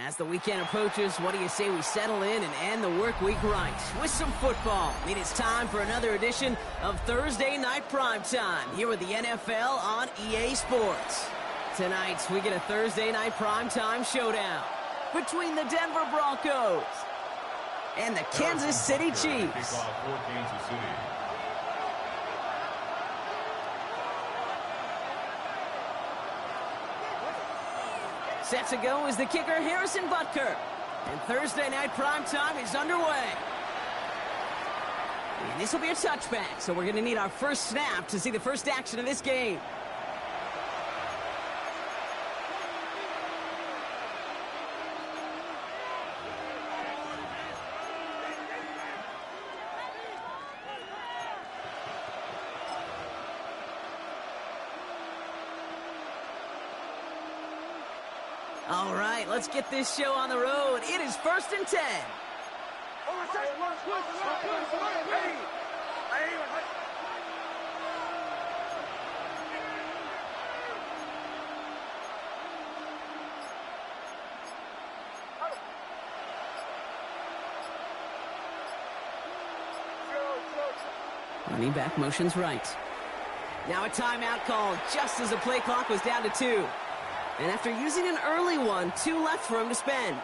As the weekend approaches, what do you say we settle in and end the work week right with some football? It's time for another edition of Thursday Night Primetime here with the NFL on EA Sports. Tonight, we get a Thursday Night Primetime showdown between the Denver Broncos and the Kansas City Chiefs. Set to go is the kicker, Harrison Butker. And Thursday Night Primetime is underway. And this will be a touchback, so we're going to need our first snap to see the first action of this game. All right, let's get this show on the road. It is 1st and 10. Running back motions right. Now a timeout called just as the play clock was down to 2. And after using an early one, 2 left for him to spend.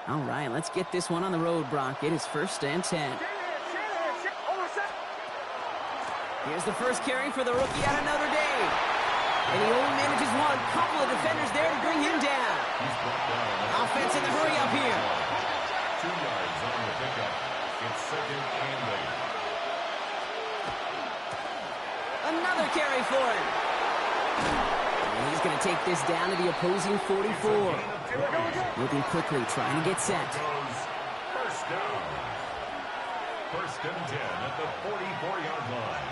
All right, let's get this one on the road, Brock. It is 1st and 10. Here's the first carry for the rookie out of Notre Dame. And he only manages one. Couple of defenders there to bring him down. Offense in the hurry up here. 2 yards on the pickup. It's 2nd and 8. Another carry for him. And he's going to take this down to the opposing 44. Moving quickly, trying to get set. First down. 1st and 10 at the 44-yard line.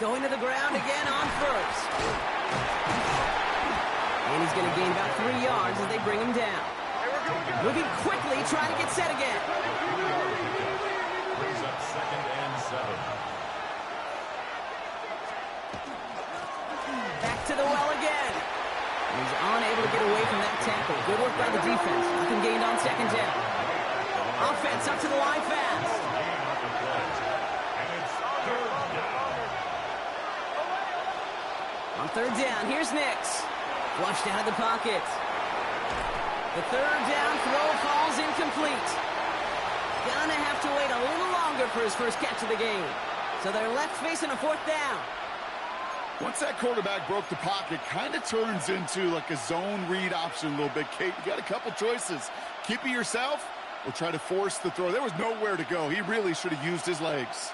Going to the ground again on first. And he's going to gain about 3 yards as they bring him down. Moving quickly, trying to get set again. Brings up 2nd and 7. Back to the well again. He's unable to get away from that tackle. Good work by the defense. Nothing gained on 2nd down. Offense up to the line fast. On 3rd down, here's Nix. Flushed out of the pocket. The 3rd down throw falls incomplete. Gonna have to wait a little longer for his first catch of the game. So they're left facing a 4th down. Once that quarterback broke the pocket, kind of turns into like a zone read option a little bit. Kate, you got a couple choices. Keep it yourself or try to force the throw. There was nowhere to go. He really should have used his legs.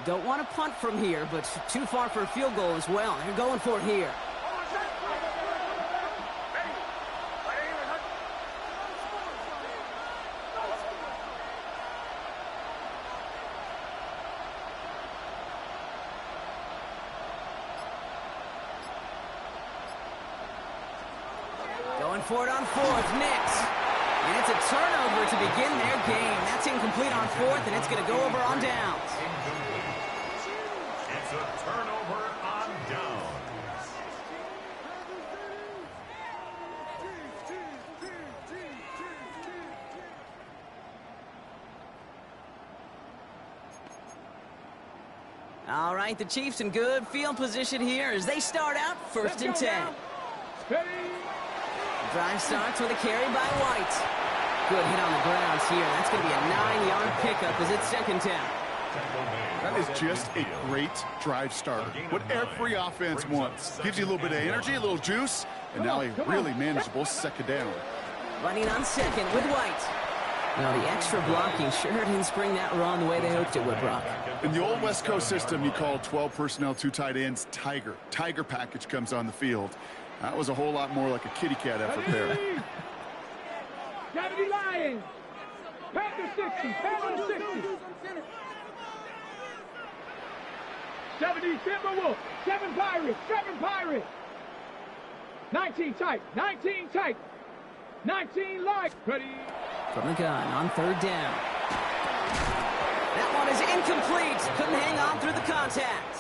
Don't want to punt from here, but too far for a field goal as well. They're going for it here. Going for it on 4th, Nix. And it's a turnover to begin their game. That's incomplete on 4th, and it's going to go over on downs. It's a turnover on downs. All right, the Chiefs in good field position here as they start out 1st and 10. Drive starts with a carry by White. Good hit on the grounds here. That's going to be a 9-yard pickup as it's 2nd down. That is just a great drive starter. What every offense wants. Gives you a little bit of energy, a little juice, and now a really manageable 2nd down. Running on second with White. Now, the extra blocking sure didn't spring that run the way they hoped it would, Brock. In the old West Coast system, you call 12 personnel, 2 tight ends, Tiger. Tiger package comes on the field. That was a whole lot more like a kitty cat effort there. 70 Lions. Panther 60. Panther 60. 70 Timberwolves. 7 Pirates. 7 Pirates. 19 tight. 19 tight. 19 light. Ready. From the gun on third down. That one is incomplete. Couldn't hang on through the contact.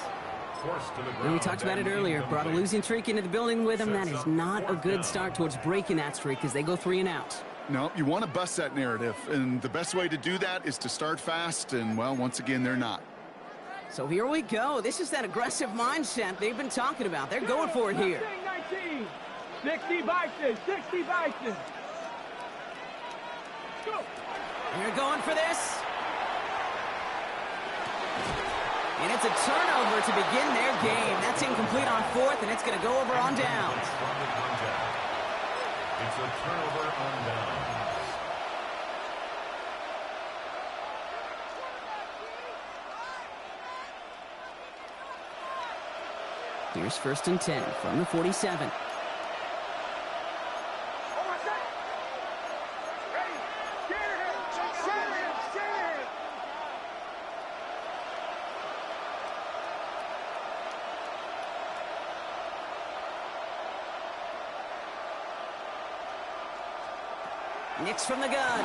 And we talked about it earlier. Brought a losing streak into the building with him. That is not a good start towards breaking that streak as they go 3 and out. No, you want to bust that narrative. And the best way to do that is to start fast. And, well, once again, they're not. So here we go. This is that aggressive mindset they've been talking about. They're going for it here. 19. 60 Bison. 60 Bison. Go. They're going for this. And it's a turnover to begin their game. That's incomplete on fourth, and it's going to go over on downs. It's a turnover on downs. Here's 1st and 10 from the 47. Nix from the gun.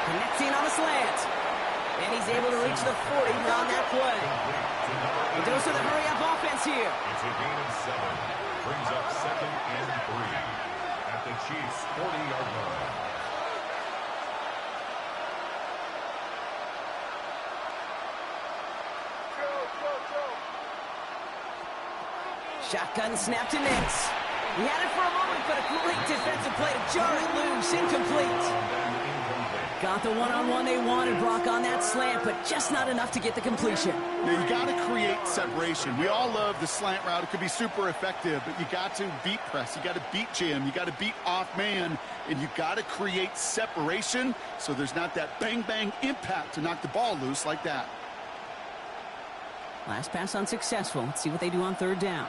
Connecting on a slant. And he's able to reach the 40 on that play. He goes to the hurry-up offense here. It's a gain of 7. Brings up 2nd and 3 at the Chiefs' 40-yard line. Shotgun snap to Nix. He had it for a moment, but a great defensive play to jar it loose. Incomplete. Got the one-on-one they wanted, Brock, on that slant, but just not enough to get the completion. Now, you got to create separation. We all love the slant route. It could be super effective, but you got to beat press. You got to beat jam. You got to beat off man, and you got to create separation so there's not that bang-bang impact to knock the ball loose like that. Last pass unsuccessful. Let's see what they do on third down.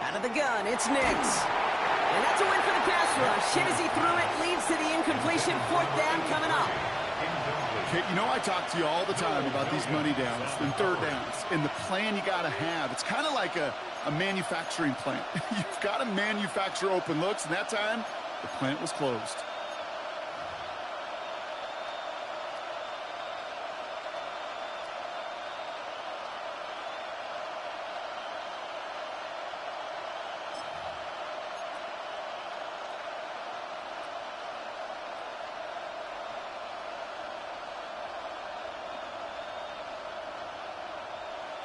Out of the gun, it's Nix. And that's a win for the pass rush. Hit as he threw it, leads to the incompletion. 4th down coming up. Okay, you know I talk to you all the time about these money downs and third downs and the plan you got to have. It's kind of like a manufacturing plant. You've got to manufacture open looks, and that time the plant was closed.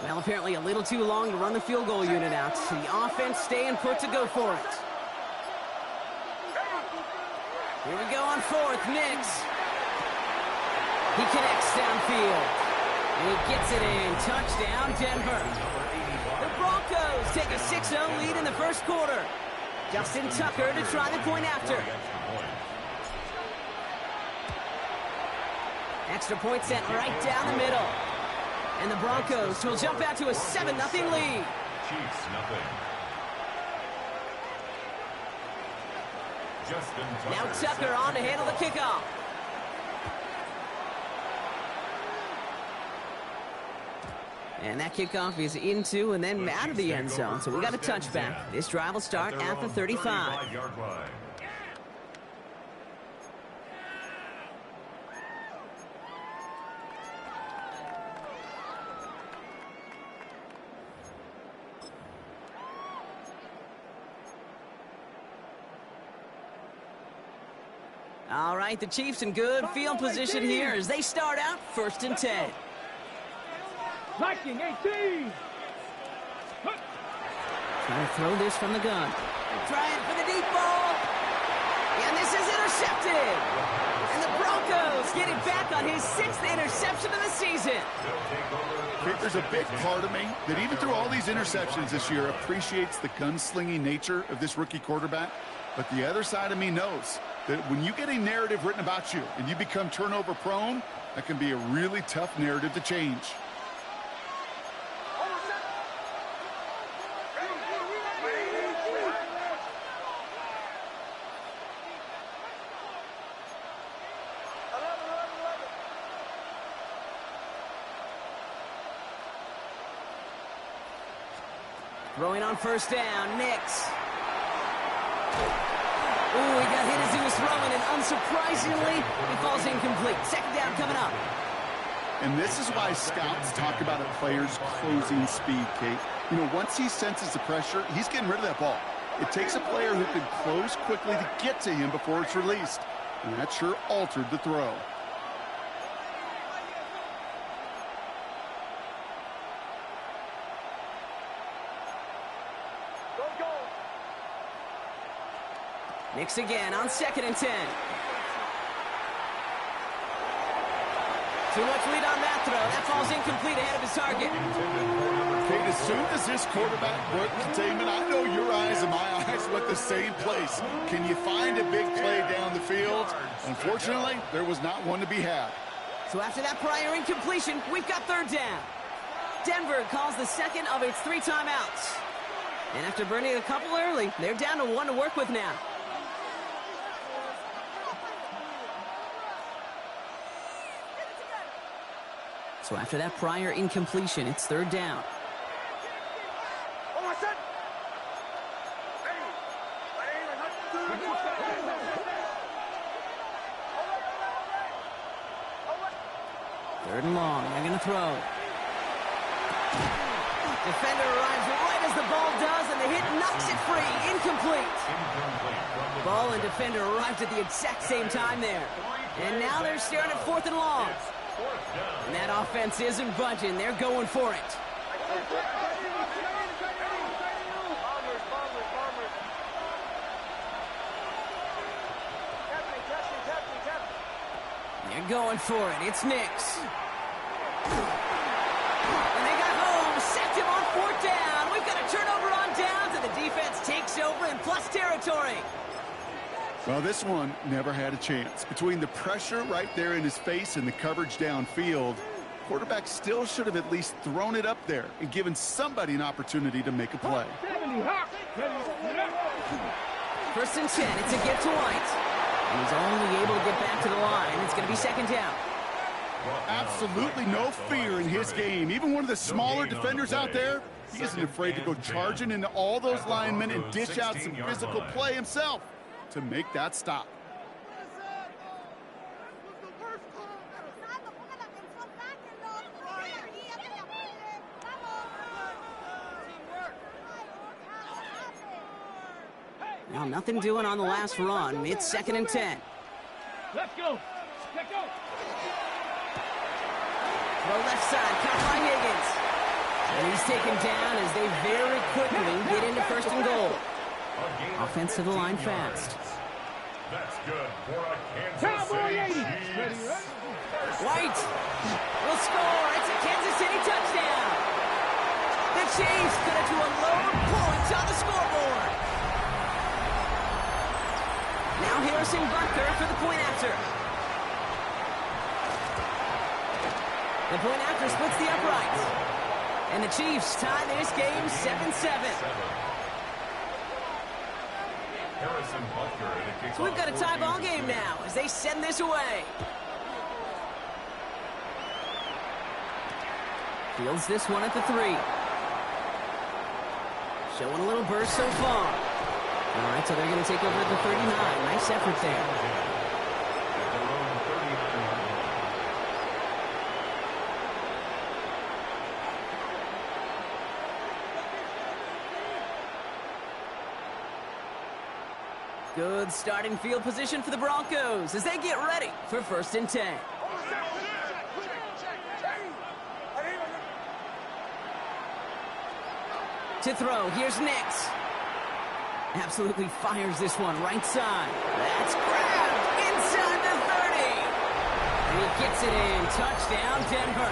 Well, apparently a little too long to run the field goal unit out. The offense staying put to go for it. Here we go on 4th. Nix. He connects downfield. And he gets it in. Touchdown, Denver. The Broncos take a 6-0 lead in the first quarter. Justin Tucker to try the point after. Extra point sent right down the middle. And the Broncos will jump out to a 7-0 lead. Chiefs, nothing. Justin Tucker. Now Tucker on to handle the kickoff. And that kickoff is into and then out of the end zone. So we got a touchback. This drive will start at the 35. All right, the Chiefs in good field position here as they start out 1st and 10. Viking 18. Trying to throw this from the gun. Trying for the deep ball. And this is intercepted. And the Broncos get it back on his 6th interception of the season. There's a big part of me that even through all these interceptions this year appreciates the gunslinging nature of this rookie quarterback. But the other side of me knows that when you get a narrative written about you and you become turnover prone, that can be a really tough narrative to change. Throwing on first down, Nix. Ooh, he got hit as he was throwing, and unsurprisingly, he falls incomplete. 2nd down coming up. And this is why scouts talk about a player's closing speed, Kate. You know, once he senses the pressure, he's getting rid of that ball. It takes a player who can close quickly to get to him before it's released. And that sure altered the throw. Nix again on 2nd and 10. Too much lead on that throw. That falls incomplete ahead of his target. Kate, as soon as this quarterback broke containment, I know your eyes and my eyes went the same place. Can you find a big play down the field? Unfortunately, there was not one to be had. So after that prior incompletion, we've got 3rd down. Denver calls the 2nd of its 3 timeouts. And after burning a couple early, they're down to 1 to work with now. So after that prior incompletion, it's 3rd down. Third and long. They're going to throw. Defender arrives right as the ball does, and the hit knocks it free. Incomplete. Ball and defender arrived at the exact same time there. And now they're staring at 4th and long. And that offense isn't budging. They're going for it. They're going for it. It's Nix. And they got home. Sacked him on 4th down. We've got a turnover on downs, and the defense takes over in plus territory. Well, this one never had a chance. Between the pressure right there in his face and the coverage downfield, quarterback still should have at least thrown it up there and given somebody an opportunity to make a play. 1st and 10. It's a get to White. And he's only able to get back to the line. It's going to be 2nd down. Absolutely no fear in his game. Even one of the smaller defenders out there, he isn't afraid to go charging into all those linemen and dish out some physical play himself to make that stop. Now nothing doing on the last run. It's 2nd and 10. Let's go. Let's go. Throw left side, caught by Higgins. And he's taken down as they very quickly get into 1st and goal. Offense to the line fast. That's good for a Kansas City Chiefs. White will score. It's a Kansas City touchdown. The Chiefs cut it to a load points on the scoreboard. Now Harrison Butker for the point after. The point after splits the uprights. And the Chiefs tie this game 7-7. So we've got a tie ball game now as they send this away. Fields this one at the 3. Showing a little burst so far. All right, so they're going to take over at the 39. Nice effort there. Good starting field position for the Broncos as they get ready for 1st and 10. To throw, here's Nix. Absolutely fires this one right side. That's grabbed inside the 30. And he gets it in. Touchdown, Denver.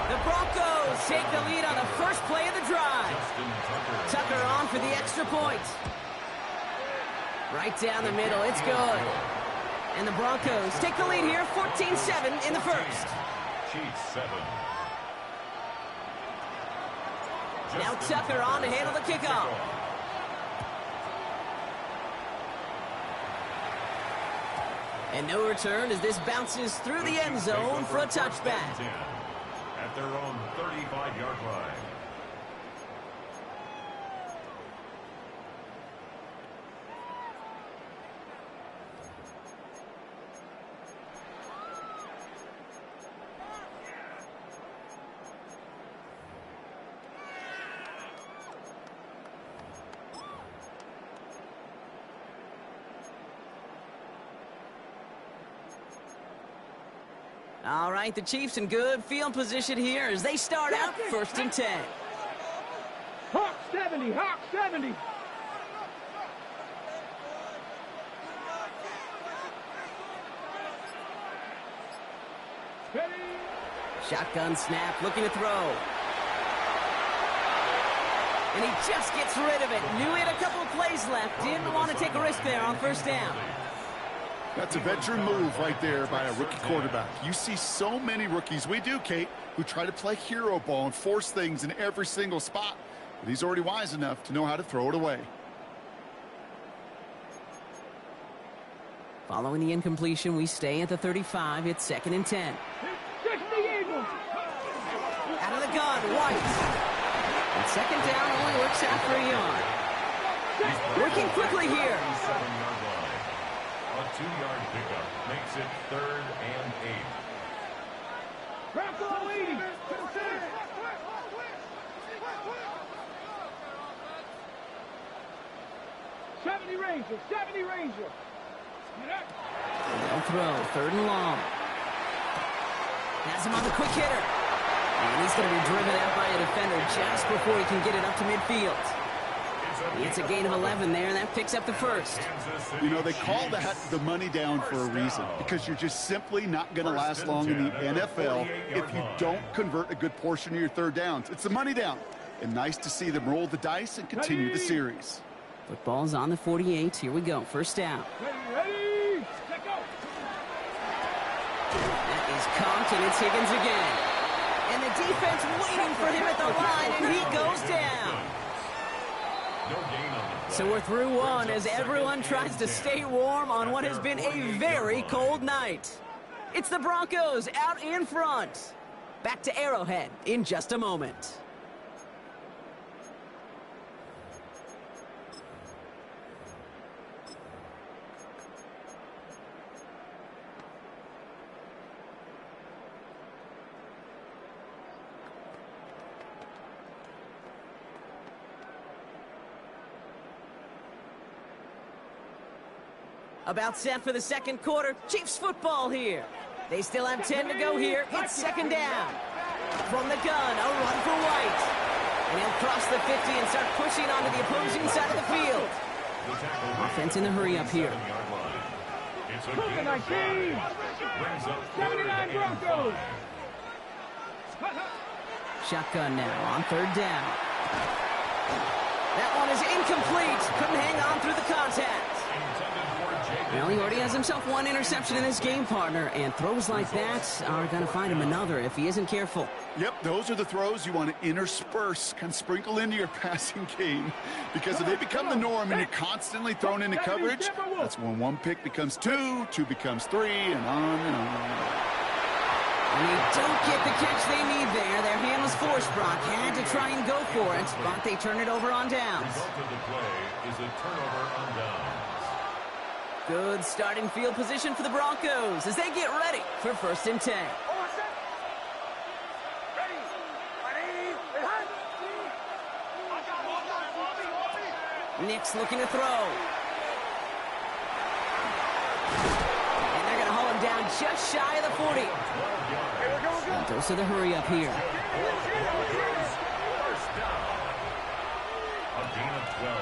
The Broncos take the lead on the first play of the drive. Tucker on for the extra point. Right down the middle, it's good. And the Broncos take the lead here, 14-7 in the first. Chiefs 7. Now Tucker on to handle the kickoff. And no return as this bounces through the end zone for a touchback. At their own 35-yard line. All right, the Chiefs in good field position here as they start out 1st and 10. Hawk 70, Hawk 70. Ready. Shotgun snap, looking to throw. And he just gets rid of it. Knew he had a couple of plays left. Didn't want to take a risk there on 1st down. That's a veteran move right there by a rookie quarterback. You see so many rookies, we do, Kate, who try to play hero ball and force things in every single spot. But he's already wise enough to know how to throw it away. Following the incompletion, we stay at the 35. It's 2nd and 10. 60 Eagles. Out of the gun, White. And 2nd down only works out for a yard. Working quickly here. 7-yard line. A 2-yard pickup makes it 3rd and 8. Bronco 80. 70 Ranger, 70 Ranger. They'll throw, 3rd and long. Has him on the quick hitter. And he's going to be driven out by a defender just before he can get it up to midfield. It's a gain of 11 there, and that picks up the 1st. You know, they call that the money down for a reason, because you're just simply not going to last long in the NFL if you don't convert a good portion of your 3rd downs. It's the money down. And nice to see them roll the dice and continue the series. Football's on the 48. Here we go. 1st down. Ready, let go. That is Compton. It's Higgins again. And the defense waiting for him at the line, and he goes down. So we're through one as everyone tries to stay warm on what has been a very cold night. It's the Broncos out in front. Back to Arrowhead in just a moment. About set for the 2nd quarter. Chiefs football here. They still have 10 to go here. It's 2nd down. From the gun, a run for White. And he'll cross the 50 and start pushing onto the opposing side of the field. Offense in the hurry up here. Cooking 19. 79 Broncos. Shotgun now on 3rd down. That one is incomplete. Couldn't hang on through the contact. Well, he already has himself one interception in his game, partner, and throws like that are going to find him another if he isn't careful. Yep, those are the throws you want to intersperse, kind of sprinkle into your passing game, because if they become the norm and you're constantly thrown into coverage, that's when 1 pick becomes 2, 2 becomes 3, and on and on. And they don't get the catch they need there. Their hand was forced, Brock. Had to try and go for it, but they turn it over on downs. The result of the play is a turnover on downs. Good starting field position for the Broncos as they get ready for 1st and 10. Nix looking to throw. And they're going to haul him down just shy of the 40. Those are the hurry up here. A gain of 12.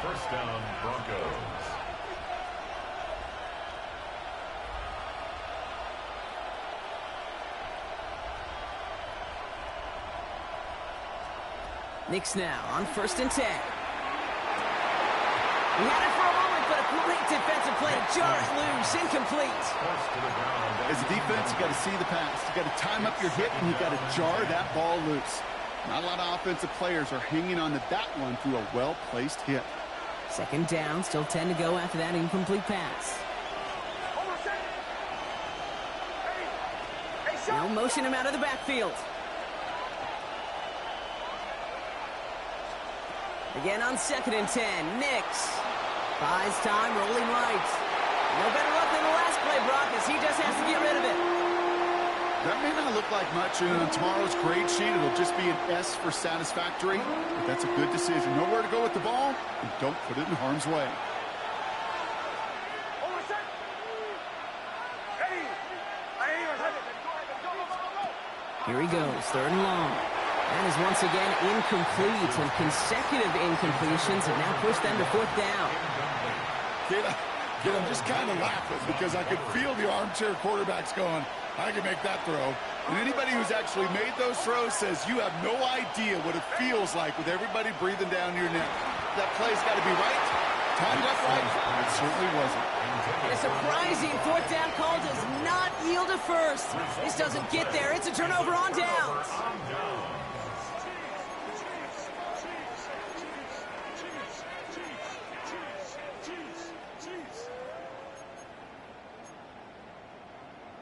First down, Broncos. Knicks now on 1st and 10. He had it for a moment, but a great defensive play to jar it loose. Incomplete. As a defense, you got to see the pass. You got to time up your hit, and you got to jar that ball loose. Not a lot of offensive players are hanging on to that one through a well-placed hit. 2nd down, still 10 to go after that incomplete pass. Now motion him out of the backfield. Again on 2nd and 10. Knicks buys time, rolling right. No better luck than the last play, Brock, as he just has to get rid of it. That may not look like much, and on tomorrow's grade sheet, it'll just be an S for satisfactory, but that's a good decision. Know where to go with the ball, and don't put it in harm's way. Here he goes, 3rd and long. That is once again incomplete, and consecutive incompletions have now pushed them to 4th down. Kid, I'm just kind of laughing because I could feel the armchair quarterbacks going, I can make that throw. And anybody who's actually made those throws says you have no idea what it feels like with everybody breathing down your neck. That play's got to be right, timed up right. It certainly wasn't. And a surprising 4th down call does not yield a first. This doesn't get there. It's a turnover on downs.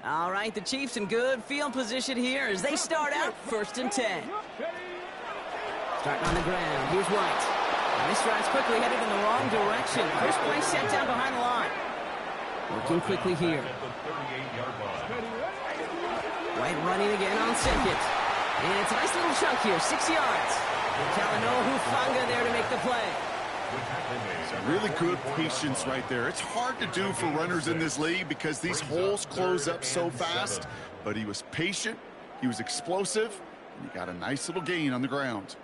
All right, the Chiefs in good field position here as they start out 1st and 10. Starting on the ground, here's White. And this drive's quickly headed in the wrong direction. First play set down behind the line. Working quickly here. White running again on 2nd. And it's a nice little chunk here, 6 yards. Talanoa Hufanga there to make the play. Really good patience right there. It's hard to do for runners in this league because these holes close up so fast. But he was patient, he was explosive, and he got a nice little gain on the ground.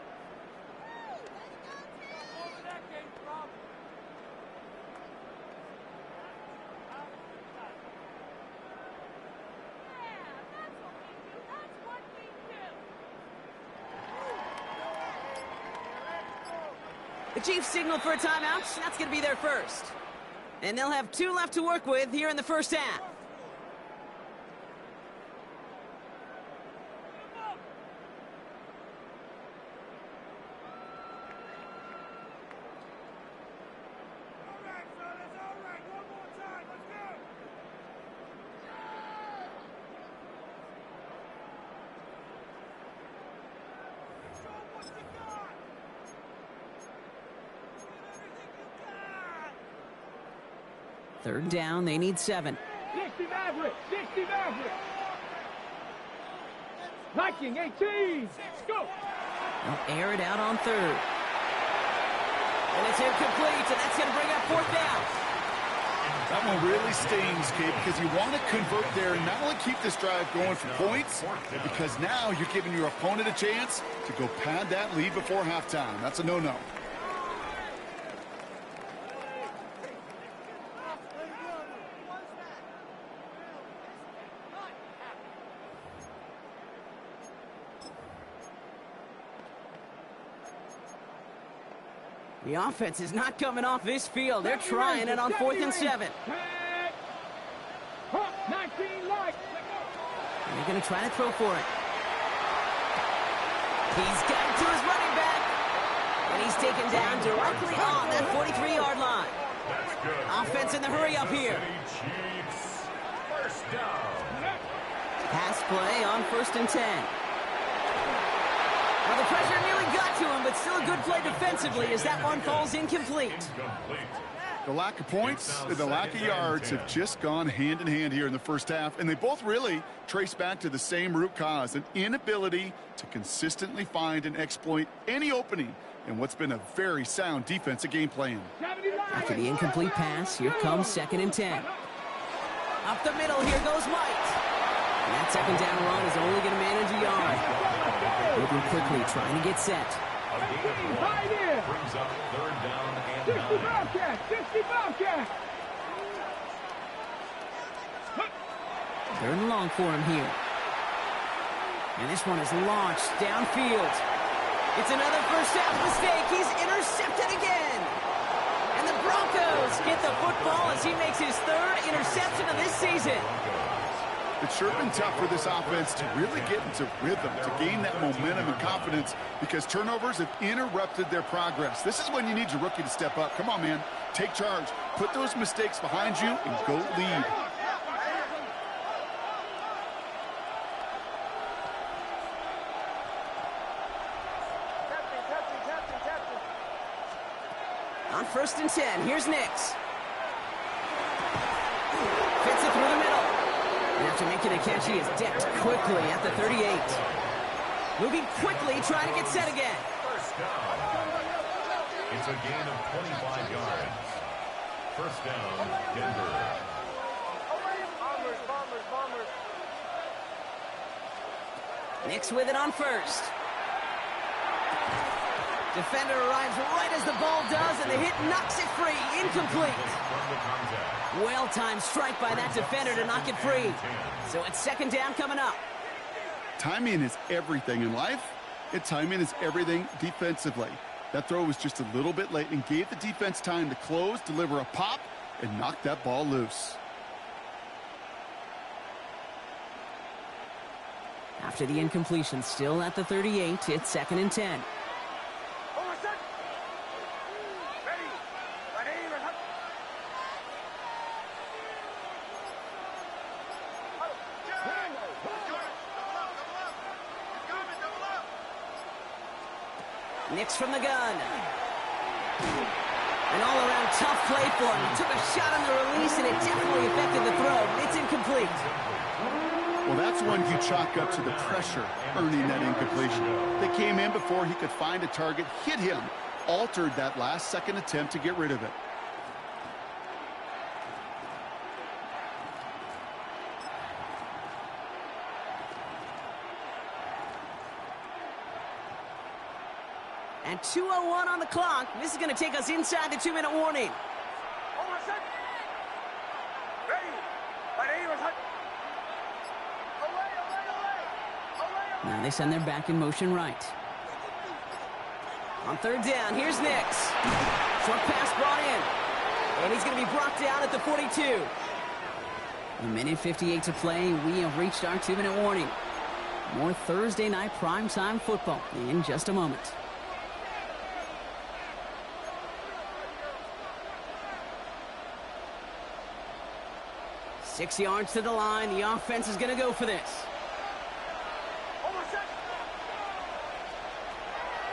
The Chiefs signal for a timeout. That's going to be their first. And they'll have 2 left to work with here in the first half. Third down, they need 7. 60 Maverick, 60 Maverick. Viking 18, go. They'll air it out on 3rd. And it's incomplete, and that's going to bring up 4th down. That one really stings, Kate, because you want to convert there and not only keep this drive going for points, because now you're giving your opponent a chance to go pad that lead before halftime. That's a no-no. The offense is not coming off this field. They're trying it on 4th and 7. And they're going to try to throw for it. He's got it to his running back. And he's taken down directly on that 43-yard line. Offense in the hurry up here. First down. Pass play on 1st and 10. Well, the pressure nearly got to him, but still a good play defensively as that one falls incomplete. The lack of points and the lack of yards have just gone hand in hand here in the first half, and they both really trace back to the same root cause, an inability to consistently find and exploit any opening in what's been a very sound defensive game plan. After the incomplete pass, here comes 2nd and 10. Up the middle, here goes White. And that 2nd down run is only going to manage a yard. Moving quickly, trying to get set. A gain of 1 Right in. brings up 3rd down and 60 9. Bobcat. 60 Bobcat. 3rd and long for him here. And this one is launched downfield. It's another first half mistake. He's intercepted again. And the Broncos get the football as he makes his 3rd interception of this season. It's sure been tough for this offense to really get into rhythm, to gain that momentum and confidence, because turnovers have interrupted their progress. This is when you need your rookie to step up. Come on, man. Take charge. Put those mistakes behind you and go lead. On 1st and 10, here's Nix. Fits it through the middle. And after making a catch, he is decked quickly at the 38. Moving quickly, trying to get set again. First down. It's a gain of 25 yards. First down, Denver. Nix with it on 1st. Defender arrives right as the ball does, and the hit knocks it free. Incomplete. Well-timed strike by that defender to knock it free. So it's 2nd down coming up. Timing is everything in life, and timing is everything defensively. That throw was just a little bit late and gave the defense time to close, deliver a pop, and knock that ball loose. After the incompletion, still at the 38, it's 2nd and 10. Nix from the gun. An all-around tough play for him. He took a shot on the release, and it definitely affected the throw. It's incomplete. Well, that's one you chalk up to the pressure earning that incompletion. They came in before he could find a target, hit him, altered that last-second attempt to get rid of it. And 2:01 on the clock. This is going to take us inside the 2-minute warning. Now they send their back in motion right. On 3rd down, here's Nix. Short pass brought in. And he's going to be brought down at the 42. 1:58 to play. We have reached our 2-minute warning. More Thursday night primetime football in just a moment. Six yards to the line. The offense is going to go for this.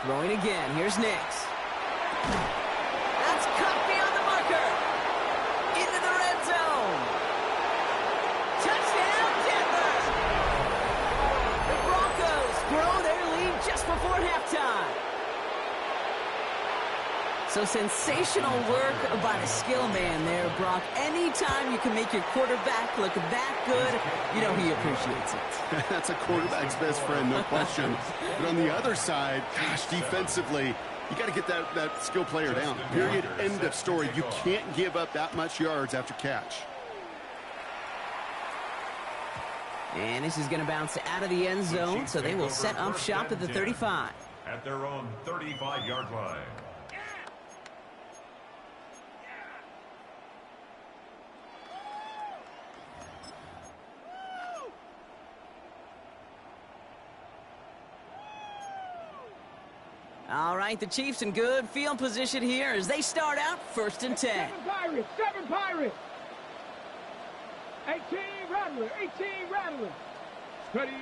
Throwing again. Here's Nix. That's caught beyond the marker. Into the red zone. Touchdown, Denver. The Broncos grow their lead just before halftime. So sensational work by the skill man there, Brock. Anytime you can make your quarterback look that good, you know he appreciates it. That's a quarterback's best friend, no question. But on the other side, gosh, defensively, you got to get that skill player down. Period. End of story. You can't give up that much yards after catch. And this is going to bounce out of the end zone, so they will set up shop at the 35. At their own 35-yard line. All right, the Chiefs in good field position here as they start out 1st and 10. 7 Pirates. 7 Pirates. 18 Rattler. 18 Rattler. Ready.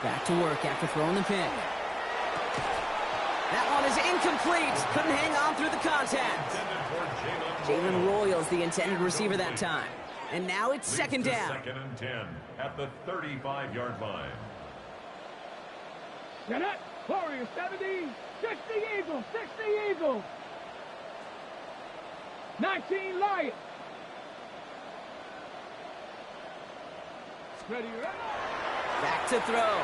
Back to work after throwing the pick. That one is incomplete. Couldn't hang on through the contact. Jalen Royals, the intended receiver that time. And now it's 2nd down. 2nd and 10 at the 35-yard line. Get it. Warriors 70. 60 Eagles. 60 Eagles. 19 Lions. Ready. Back to throw.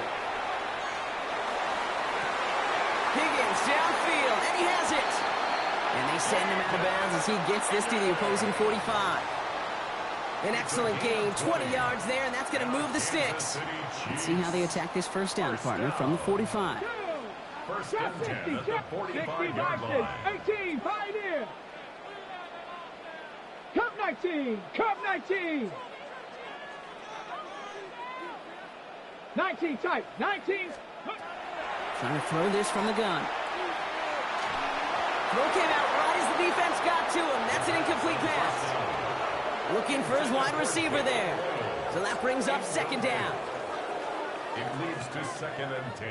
Higgins downfield, and he has it. And they send him out of bounds as he gets this to the opposing 45. An excellent gain, 20 yards there, and that's going to move the sticks. Let's see how they attack this first down, partner, from the 45. First and 10 at the 45-yard line. 18, Pioneer. Cup 19, Cup 19. 19 tight, 19. Trying to throw this from the gun. Throw came out right as the defense got to him. That's an incomplete pass. Looking for his wide receiver there. So that brings up second down. It leads to second and 10.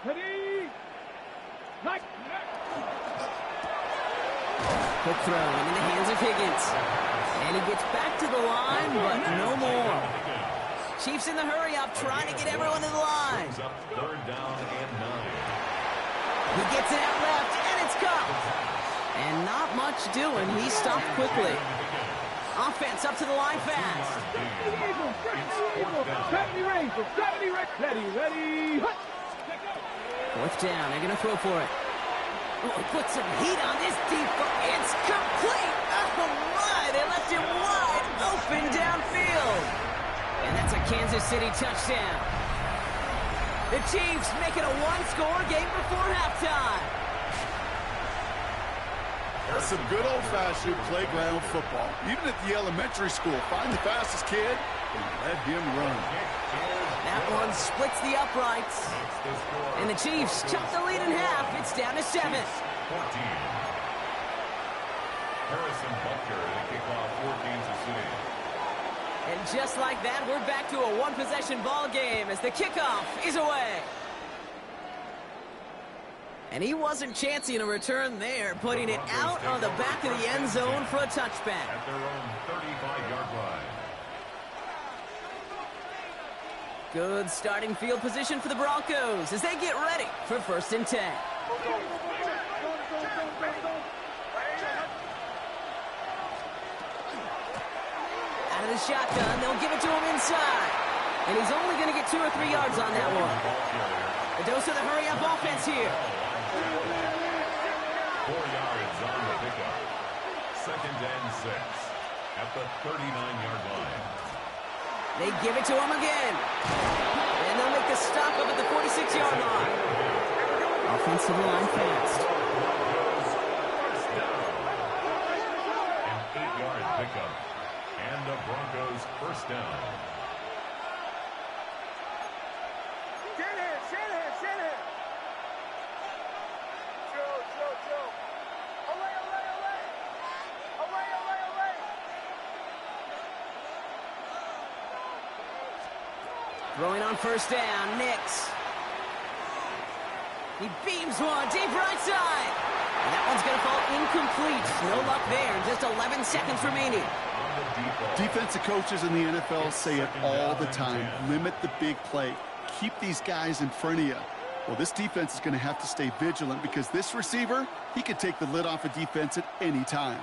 Ready. Nice. Quick throw into the hands of Higgins. And he gets back to the line, but no more. Chiefs in the hurry-up, trying to get everyone to the line. Third down and 9. He gets it out left, and it's Kupp. And not much doing. He stopped quickly. Offense up to the line fast. 70 Rangers, 70 Ready, ready. Fourth down, they're going to throw for it. Oh, put some heat on this deep. It's complete. Oh, my. They left him wide open downfield. And that's a Kansas City touchdown. The Chiefs make it a one-score game before halftime. That's some good old-fashioned playground football. Even at the elementary school, find the fastest kid and let him run. That one splits the uprights. And the Chiefs chop the lead in half. It's down to 7. 14. Harrison Butker to kick off for Kansas City. And just like that, we're back to a one-possession ball game as the kickoff is away. And he wasn't chancing a return there, putting it out on the back of the end zone for a touchback. At their own 35-yard line. Good starting field position for the Broncos as they get ready for first and 10. Out of the shotgun, they'll give it to him inside. And he's only going to get 2 or 3 yards on that one. A dose of the hurry-up offense here. 4 yards on the pickup. Second and 6 at the 39-yard line. They give it to him again. And they'll make the stop up at the 46-yard line. Offensive line fast. First down. An 8-yard pickup. And the Broncos first down. Shanahan. Joe. Away. Throwing on first down, Nix. He beams one deep right side. And that one's going to fall incomplete. No luck there. Just 11 seconds remaining. Defensive coaches in the NFL say it all the time. Limit the big play. Keep these guys in front of you. Well, this defense is going to have to stay vigilant because this receiver, he could take the lid off a defense at any time.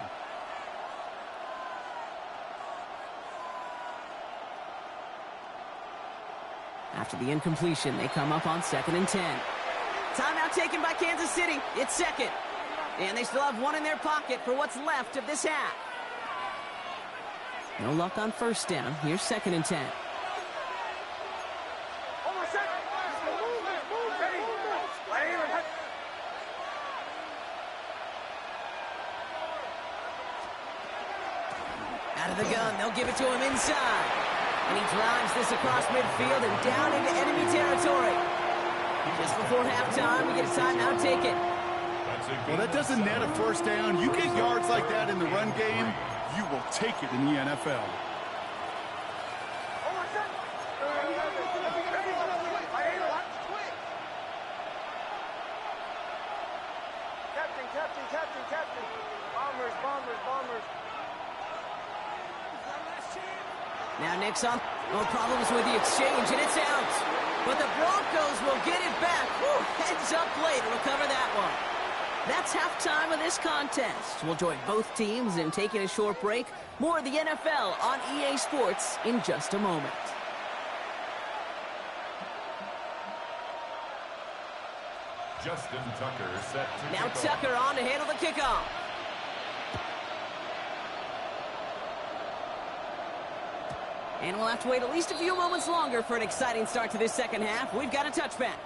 After the incompletion, they come up on 2nd and 10. Timeout taken by Kansas City. It's second. And they still have one in their pocket for what's left of this half. No luck on first down. Here's 2nd and 10. Out of the gun, they'll give it to him inside. And he drives this across midfield and down into enemy territory. Just before halftime, we get a timeout taken. Well, that doesn't net a first down. You get yards like that in the run game, you will take it in the NFL. Captain. Bombers. Now Nix on No problems with the exchange, and it's out. But the Broncos will get it back. Whew, heads up play to recover that one. That's halftime of this contest. We'll join both teams in taking a short break. More of the NFL on EA Sports in just a moment. Justin Tucker set to Now kick off. Tucker on to handle the kickoff. And we'll have to wait at least a few moments longer for an exciting start to this second half. We've got a touchback.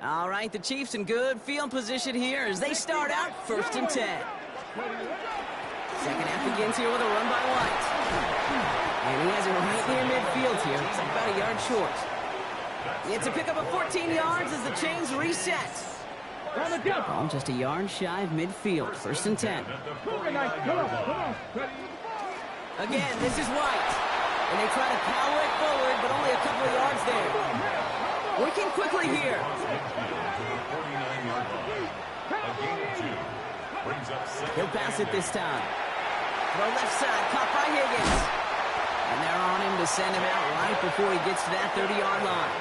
All right, the Chiefs in good field position here as they start out 1st and 10. Second half begins here with a run by White. And he has it right near midfield here. It's about a yard short. It's a pickup of 14 yards as the chains reset. Ball just a yard shy of midfield. 1st and 10. Again, this is White. And they try to power it forward, but only a couple of yards there. Working quickly here. He'll pass it this time. Throw left side, caught by Higgins. And they're on him to send him out right before he gets to that 30-yard line.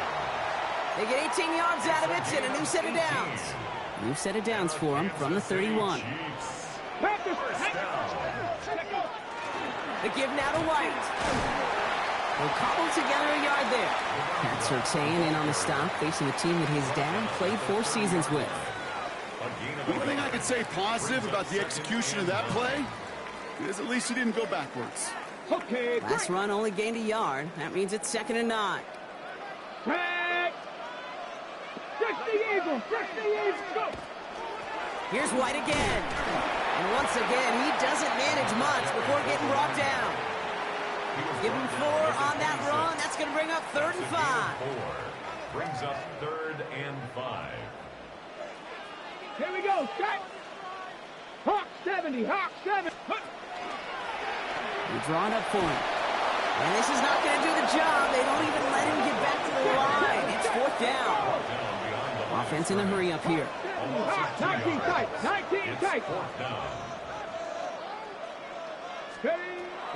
They get 18 yards out of it and a new set of downs. New set of downs for him from the 31. The give now to White. Will cobble together a yard there. Pat Surtain in on the stop, facing a team that his dad played 4 seasons with. One thing I could say positive about the execution of that play is at least he didn't go backwards. Okay, Last run only gained a yard. That means it's 2nd and 9. Back. 60 Eagles, go. Here's White again. And once again, he doesn't manage much before getting brought down. Give him 4 on that run. That's going to bring up 3rd and 5. Brings up 3rd and 5. Here we go, Scott. Hawk 70, Hawk 7. They draw it up for him. And this is not going to do the job. They don't even let him get back to the line. It's 4th down. Offense in a hurry up here. 19 tight, 19 tight.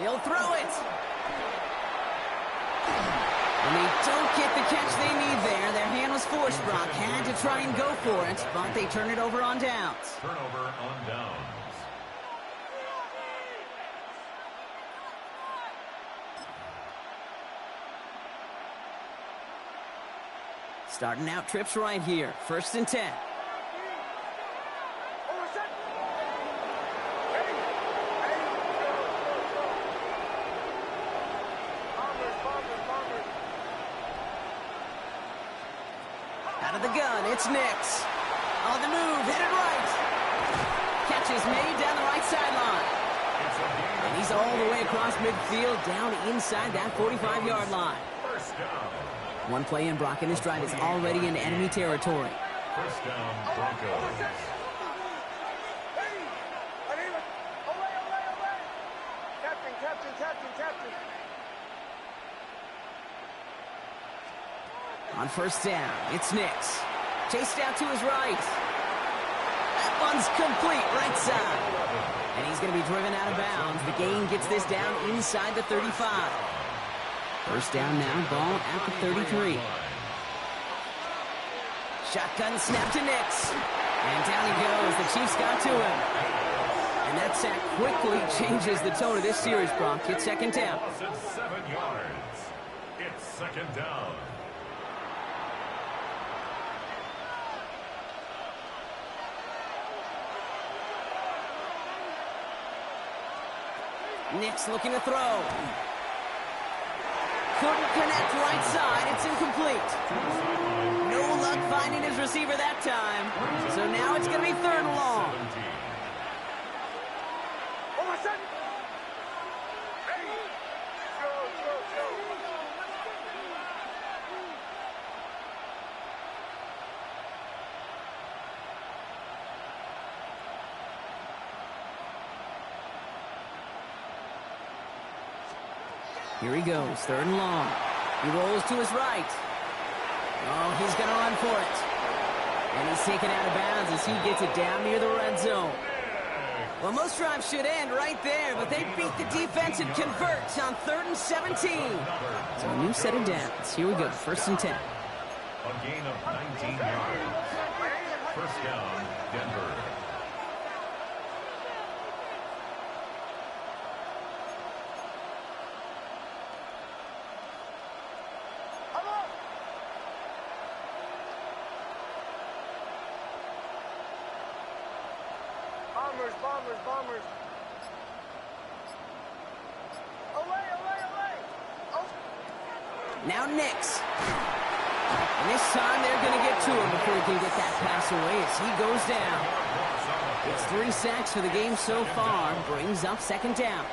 He'll throw it. And they don't get the catch they need there. Their hand was forced. Brock had to try and go for it, but they turn it over on downs. Turnover on downs. Starting out trips right here. 1st and 10. Out of the gun, it's Nix. On the move, headed right. Catch is made down the right sideline. And he's all the way across midfield, down inside that 45-yard line. First down. One play in, Brock, and this drive is already in enemy territory. First down, Broncos. Captain. On 1st down, it's Nix. Chased out to his right. That one's complete, right side. And he's going to be driven out of bounds. The gain gets this down inside the 35. 1st down now, ball at the 33. Shotgun snap to Nix. And down he goes. The Chiefs got to him. And that sack quickly changes the tone of this series, Brock. It's 2nd down. 7 yards. It's 2nd down. Nix looking to throw. Couldn't connect right side. It's incomplete. No luck finding his receiver that time. So now it's going to be 3rd and long. Here he goes, 3rd and long. He rolls to his right. Oh, he's going to run for it. And he's taken out of bounds as he gets it down near the red zone. Well, most drives should end right there, but they beat the defense and convert on 3rd and 17. So a new set of downs. Here we go, 1st and 10. A gain of 19 yards. 1st down, Denver. Bombers. Away. Oh. Now Nix. And this time they're going to get to him before he can get that pass away as he goes down. It's 3 sacks for the game so far. Brings up 2nd down.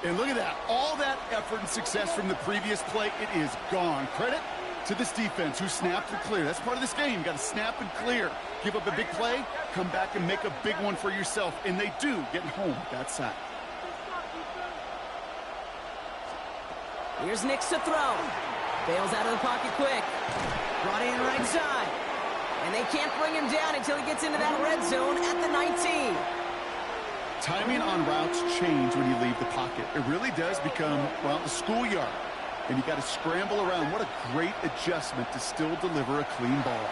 And look at that. All that effort and success from the previous play, it is gone. Credit to this defense who snapped and clear. That's part of this game. You got to snap and clear. Give up a big play, come back and make a big one for yourself. And they do, getting home with that sack. Here's Nix to throw. Bails out of the pocket quick. Brought in right side. And they can't bring him down until he gets into that red zone at the 19. Timing on routes change when you leave the pocket. It really does become, well, the schoolyard. And you got to scramble around. What a great adjustment to still deliver a clean ball.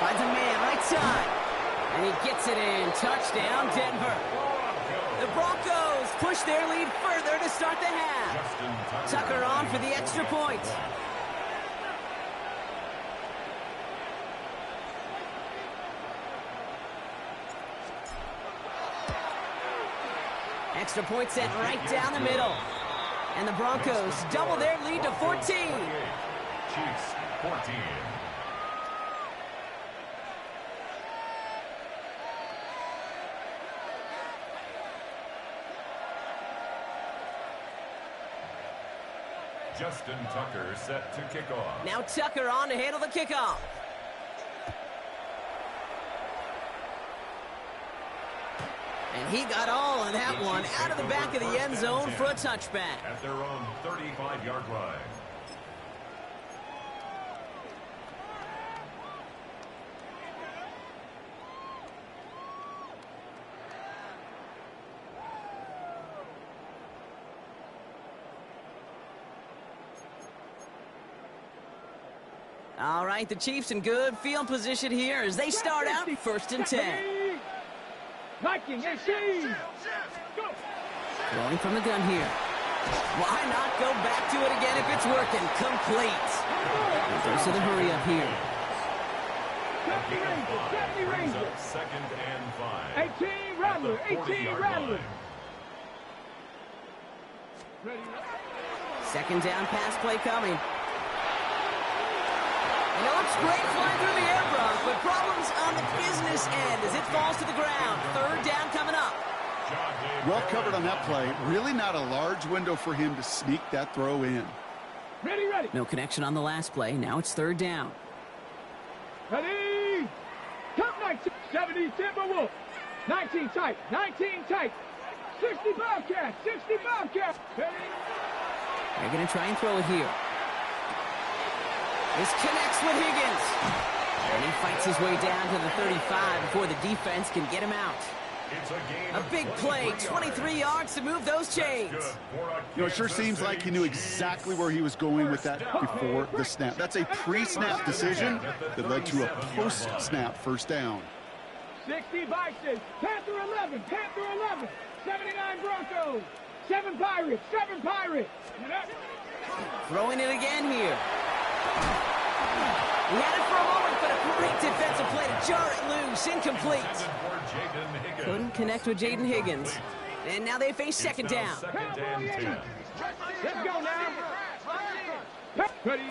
Finds a man right side. And he gets it in. Touchdown, Denver. The Broncos push their lead further to start the half. Tucker on for the extra point. Extra point sent right down the middle. And the Broncos double their lead to 14. Chiefs, 14. Justin Tucker set to kick off. Now Tucker on to handle the kickoff. And he got all of that one out of the back of the end zone for a touchback. At their own 35-yard line. All right, the Chiefs in good field position here as they start out 1st and 10. Viking, AC! Throwing from the gun here. Why not go back to it again if it's working? Complete. And goes to the hurry up here. Brings up 2nd and 5. 18 Rattler, 18 Rattler. 2nd down pass play coming. And it looks great flying through the air, Bronx, but problems on the business end as it falls to the ground. 3rd down coming up. Well covered on that play. Really not a large window for him to sneak that throw in. Ready. No connection on the last play. Now it's 3rd down. Ready. Top 19, 70 Timberwolves. 19 tight, 19 tight. 60 Bobcats, 60 Bobcats. Ready. They're going to try and throw it here. This connects with Higgins. And he fights his way down to the 35 before the defense can get him out. A big play, 23 yards to move those chains. You know, it sure seems like he knew exactly where he was going with that before the snap. That's a pre-snap decision that led to a post-snap 1st down. 60 Bison, Panther 11, Panther 11. 79 Broncos, 7 Pirates, 7 Pirates. Throwing it again here. He had it for a moment, but a great defensive play to jar it loose. Incomplete. Couldn't connect with Jaden Higgins. And now they face 2nd down. Let's go now. Ready.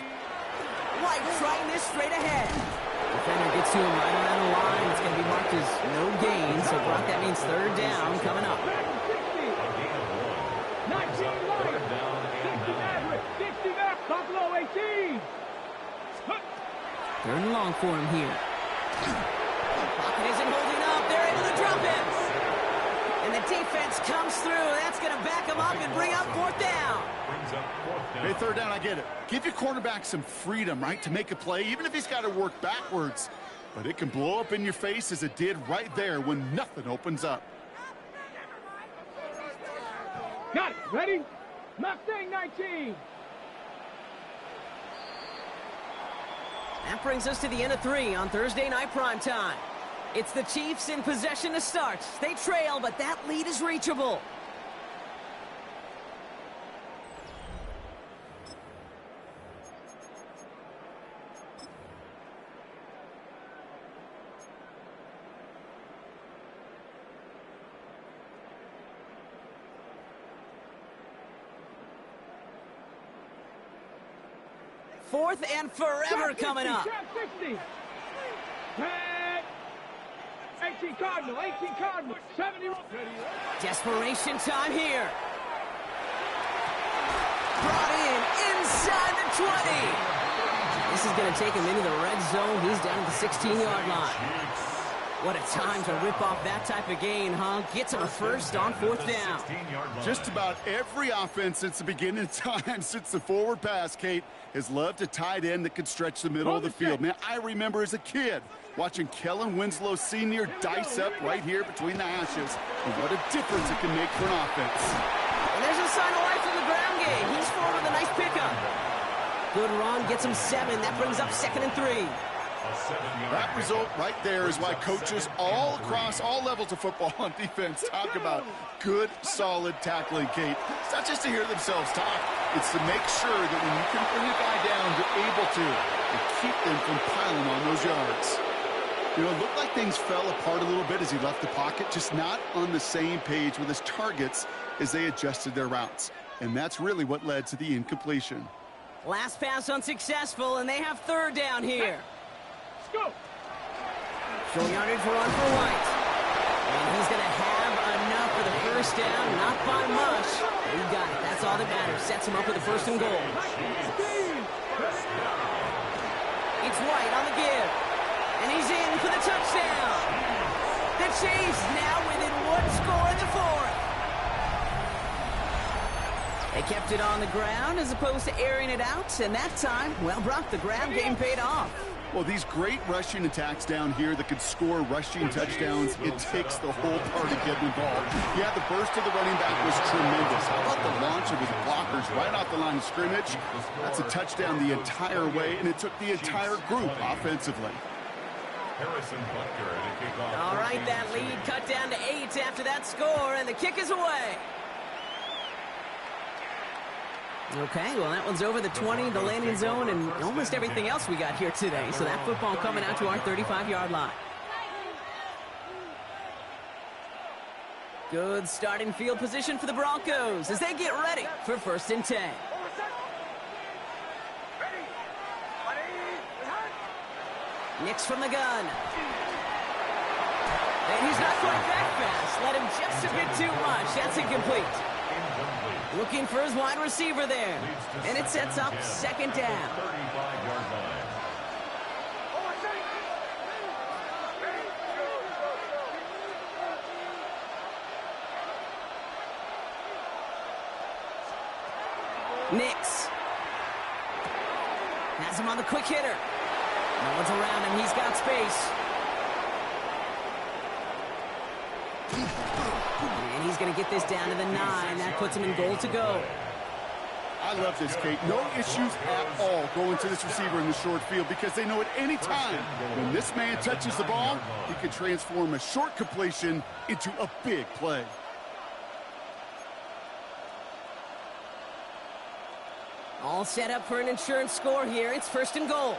White trying this straight ahead. Defender gets to him right around the line. It's going to be marked as no gain. So, Brock, that means 3rd down coming up. 19 Lions, 60 Maverick, 60 Maverick, Buffalo 18. 3rd and long for him here. Pocket isn't holding up. They're able to drop him. And the defense comes through. That's going to back him up and bring up fourth down. Brings up fourth down. Hey, third down, I get it. Give your cornerback some freedom, right, to make a play, even if he's got to work backwards. But it can blow up in your face as it did right there when nothing opens up. Got it. Ready? Mustang 19. That brings us to the end of 3 on Thursday Night Primetime. It's the Chiefs in possession to start. They trail, but that lead is reachable. Fourth and forever coming up. 60. 10. 18 Cardinal. 18 Cardinal. 70. Desperation time here. Brought in inside the 20. This is going to take him into the red zone. He's down at the 16-yard line. What a time to rip off that type of gain, huh? Gets him a first on fourth down. Just about every offense since the beginning of time, since the forward pass, Kate, has loved a tight end that could stretch the middle of the field. Man, I remember as a kid watching Kellen Winslow Sr. dice up right here between the hashes. And what a difference it can make for an offense. And there's a sign of life in the ground game. He's forward with a nice pickup. Good run, gets him 7. That brings up 2nd and 3. That result right there is why coaches all across all levels of football on defense talk about good, solid tackling, Kate. It's not just to hear themselves talk. It's to make sure that when you can bring a guy down, you're able to keep them from piling on those yards. You know, it looked like things fell apart a little bit as he left the pocket, just not on the same page with his targets as they adjusted their routes. And that's really what led to the incompletion. Last pass unsuccessful, and they have third down here. Go. Short yardage run for White. And he's going to have enough for the first down. Not by much. He got it. That's all that matters. Sets him up with a 1st and goal. It's White on the give. And he's in for the touchdown. The Chiefs now within 1 score in the 4th. They kept it on the ground as opposed to airing it out. And that time, well, Brock, the ground game paid off. Well, these great rushing attacks down here that could score rushing touchdowns, it takes the whole party getting involved. Yeah, the burst of the running back was tremendous. How about the launch of his blockers right off the line of scrimmage? That's a touchdown the entire way, and it took the entire group offensively. Harrison Butker to kick off. All right, that lead cut down to 8 after that score, and the kick is away. Okay, well, that one's over the 20, the landing zone, and almost everything else we got here today. So that football coming out to our 35-yard line. Good starting field position for the Broncos as they get ready for 1st and 10. Nix from the gun. And he's not quite that fast. Let him just a bit too much. That's incomplete. Looking for his wide receiver there. And it sets up 2nd down. 35-yard line. Nix. Has him on the quick hitter. No one's around him. He's got space. And he's going to get this down to the 9. That puts him in goal to go. I love this, Kate. No issues at all going to this receiver in the short field because they know at any time when this man touches the ball, he can transform a short completion into a big play. All set up for an insurance score here. It's 1st and goal.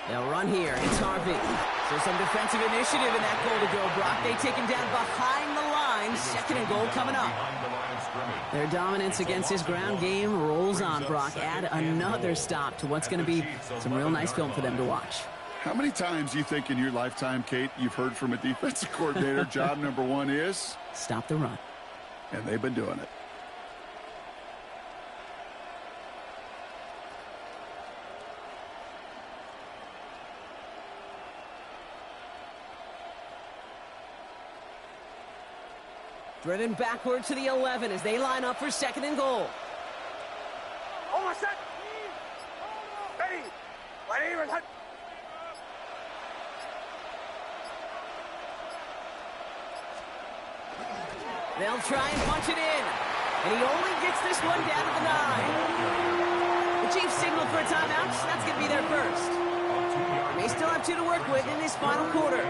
They'll run here. It's Harvey. So some defensive initiative in that goal to go, Brock. They take him down behind the line. 2nd and goal coming up. Their dominance against his ground game rolls on, Brock. Add another stop to what's going to be some real nice film for them to watch. How many times do you think in your lifetime, Kate, you've heard from a defensive coordinator, job number 1 is? Stop the run. And they've been doing it. Driven backward to the 11 as they line up for second and goal. Almost set. Ready. Ready. They'll try and punch it in. And he only gets this one down to the 9. The Chiefs signal for a timeout. That's going to be their first. They still have 2 to work with in this final quarter.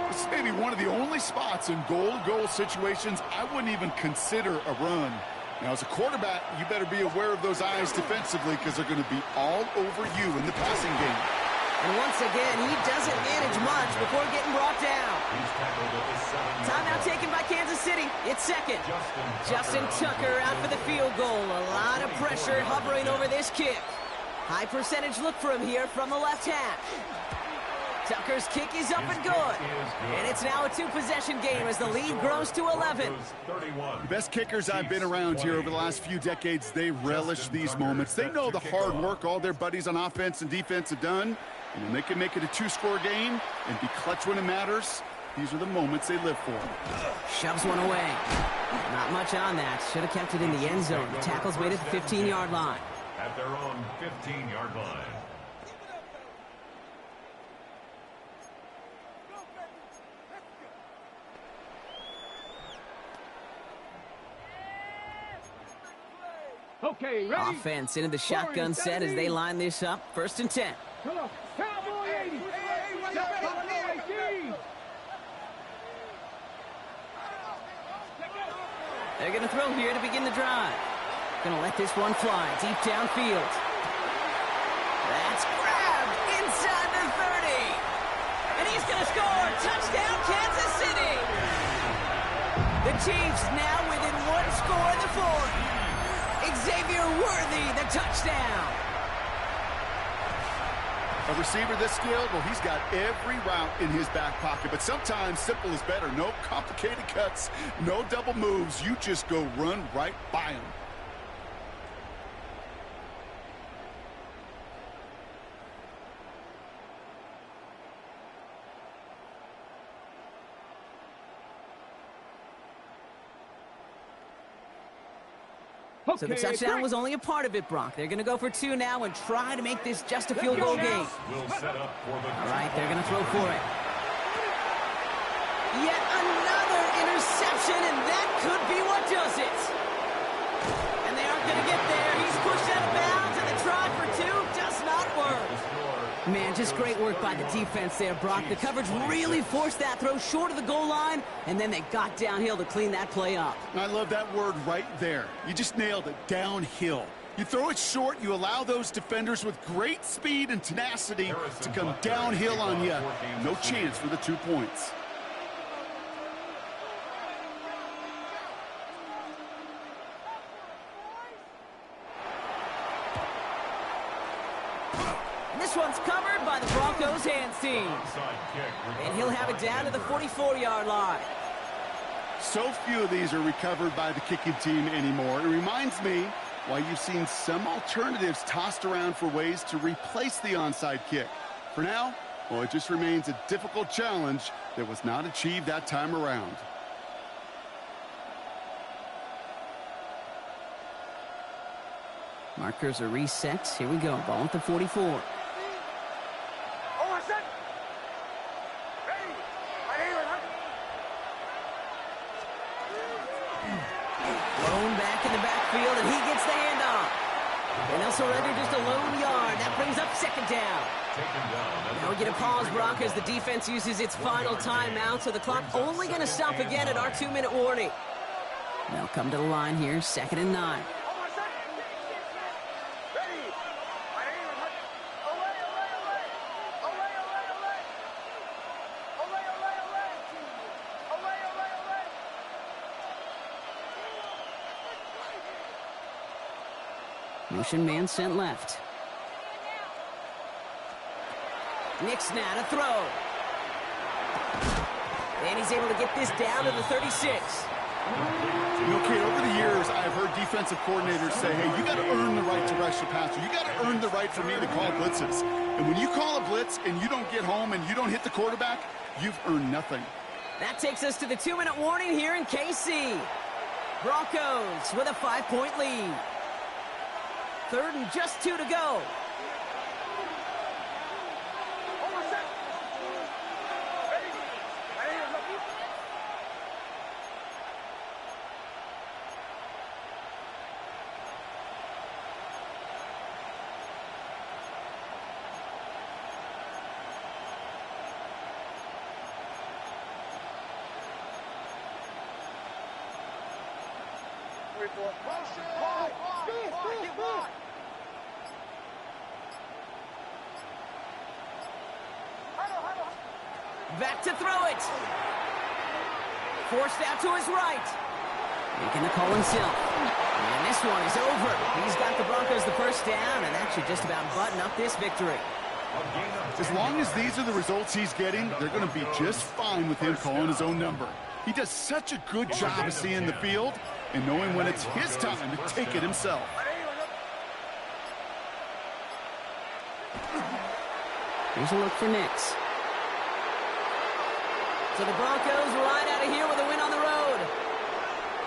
This may be one of the only spots in goal-to-goal situations I wouldn't even consider a run. Now, as a quarterback, you better be aware of those eyes defensively because they're going to be all over you in the passing game. And once again, he doesn't manage much before getting brought down. Timeout taken by Kansas City. It's second. Justin Tucker out for the field goal. A lot of pressure hovering over this kick. High percentage look for him here from the left hash. Tucker's kick is up and good. And it's now a 2-possession game as the lead grows to 11. The best kickers I've been around here over the last few decades, they relish these moments. They know the hard work all their buddies on offense and defense have done. And when they can make it a 2-score game and be clutch when it matters, these are the moments they live for. Shoves one away. Not much on that. Should have kept it in the end zone. The tackle's made at the 15-yard line. At their own 15-yard line. Okay, ready. Offense into the shotgun set as they line this up. 1st and 10. Come on. Cowboy 80. Cowboy 80. They're going to throw here to begin the drive. Going to let this one fly deep downfield. That's grabbed inside the 30. And he's going to score. Touchdown, Kansas City. The Chiefs now within 1 score in the 4th. Xavier Worthy, the touchdown. A receiver this skilled, well, he's got every route in his back pocket. But sometimes simple is better. No complicated cuts, no double moves. You just go run right by him. So the touchdown was only a part of it, Brock. They're going to go for 2 now and try to make this just a field goal game. All right, they're going to throw for it. Yet another interception, and that could be what does it. And they aren't going to get there. He's pushed out of bounds, and the try for 2 does not work. Man, just great work by the defense there, Brock. The coverage really forced that throw short of the goal line, and then they got downhill to clean that play up. I love that word right there. You just nailed it, downhill. You throw it short, you allow those defenders with great speed and tenacity to come downhill on you. No chance for the 2 points. This one's covered by the Broncos hands team. And he'll have it down to the 44-yard line. So few of these are recovered by the kicking team anymore. It reminds me why you've seen some alternatives tossed around for ways to replace the onside kick. For now, well, it just remains a difficult challenge that was not achieved that time around. Markers are reset. Here we go. Ball at the 44. Blown back in the backfield, and he gets the handoff. And they'll surrender just a lone yard. That brings up 2nd down. Now we get a pause, Brock, as the defense uses its final timeout, so the clock only going to stop again at our 2-minute warning. They'll come to the line here, 2nd and 9. Motion man sent left. Nix now to throw. And he's able to get this down to the 36. Okay, over the years, I've heard defensive coordinators say, hey, you got to earn the right to rush the passer. You got to earn the right for me to call blitzes. And when you call a blitz and you don't get home and you don't hit the quarterback, you've earned nothing. That takes us to the 2-minute warning here in KC. Broncos with a 5-point lead. 3rd and just 2 to go. Back to throw it. Forced out to his right. Making the call himself. And this one is over. He's got the Broncos the first down, and that should just about button up this victory. As long as these are the results he's getting, they're going to be just fine with him calling his own number. He does such a good job of seeing the field and knowing when it's his time to take it himself. Here's a look for Nix. So the Broncos right out of here with a win on the road.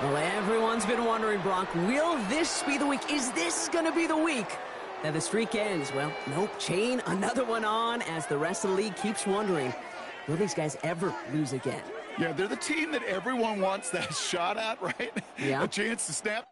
Well, everyone's been wondering, Bronk, will this be the week? Is this going to be the week that the streak ends? Well, nope. Chain another one on as the rest of the league keeps wondering, will these guys ever lose again? Yeah, they're the team that everyone wants that shot at, right? Yeah. A chance to snap